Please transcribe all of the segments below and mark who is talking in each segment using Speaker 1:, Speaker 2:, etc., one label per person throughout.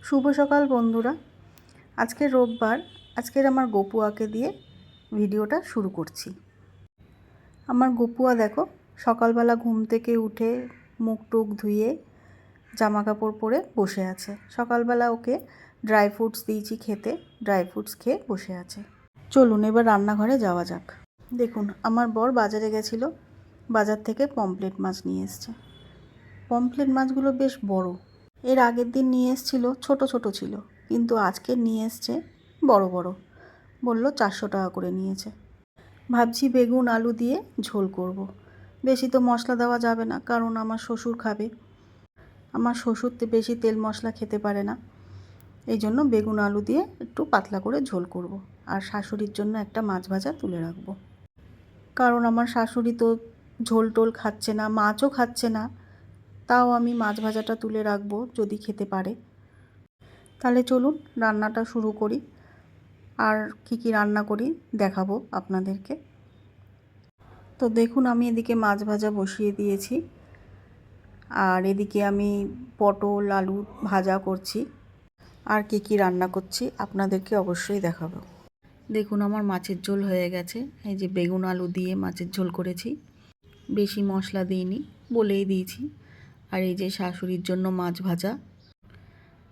Speaker 1: শুভ সকাল বন্ধুরা। আজকে রোববার। আজকের আমার গপুয়াকে দিয়ে ভিডিওটা শুরু করছি। আমার গপুয়া দেখো, সকালবেলা ঘুম থেকে উঠে মুখ টুক ধুয়ে জামা কাপড় পরে বসে আছে। সকালবেলা ওকে ড্রাই ফ্রুটস দিয়েছি খেতে, ড্রাই ফ্রুটস খেয়ে বসে আছে। চলুন এবার রান্নাঘরে যাওয়া যাক। দেখুন, আমার বর বাজারে গেছিল, বাজার থেকে পমফ্রেট মাছ নিয়ে এসছে। পমফ্রেট মাছগুলো বেশ বড়। এর আগের দিন নিয়ে এসেছিল ছোট ছোট ছিল, কিন্তু আজকে নিয়ে এসছে বড় বড়। বলল 400 টাকা করে নিয়েছে। ভাবছি বেগুন আলু দিয়ে ঝোল করব। বেশি তো মশলা দেওয়া যাবে না, কারণ আমার শ্বশুর খাবে। আমার শ্বশুর বেশি তেল মশলা খেতে পারে না, এই জন্য বেগুন আলু দিয়ে একটু পাতলা করে ঝোল করব। আর শাশুড়ির জন্য একটা মাছ ভাজা তুলে রাখবো, কারণ আমার শাশুড়ি তো ঝোল টোল খাচ্ছে না, মাছও খাচ্ছে না। তাও আমি মাছ ভাজাটা তুলে রাখবো যদি খেতে পারে। তাহলে চলুন রান্নাটা শুরু করি। আর কি রান্না করি দেখাবো আপনাদেরকে। তো দেখুন, আমি এদিকে মাছ ভাজা বসিয়ে দিয়েছি, আর এদিকে আমি পটল আলু ভাজা করছি। আর কি রান্না করছি আপনাদেরকে অবশ্যই দেখাবো। দেখুন, আমার মাছের ঝোল হয়ে গেছে। এই যে বেগুন আলু দিয়ে মাছের ঝোল করেছি, বেশি মশলা দিইনি, বলেই দিয়েছি। আর এই যে শাশুড়ির জন্য মাছ ভাজা,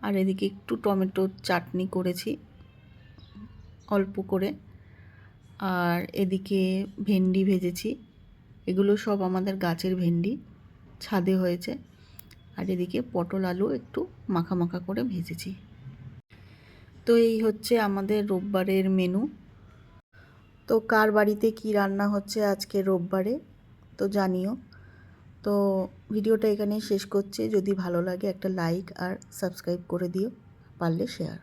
Speaker 1: আর এদিকে একটু টমেটোর চাটনি করেছি অল্প করে। আর এদিকে ভেন্ডি ভেজেছি, এগুলো সব আমাদের গাছের ভেন্ডি, ছাদে হয়েছে। আর এদিকে পটল আলু একটু মাখা মাখা করে ভেজেছি। তো এই হচ্ছে আমাদের রোববারের মেনু। তো কার বাড়িতে কি রান্না হচ্ছে আজকে রোববারে তো জানিও। তো ভিডিওটা এখানেই শেষ করছি। যদি ভালো লাগে একটা লাইক আর সাবস্ক্রাইব করে দিও, পারলে শেয়ার।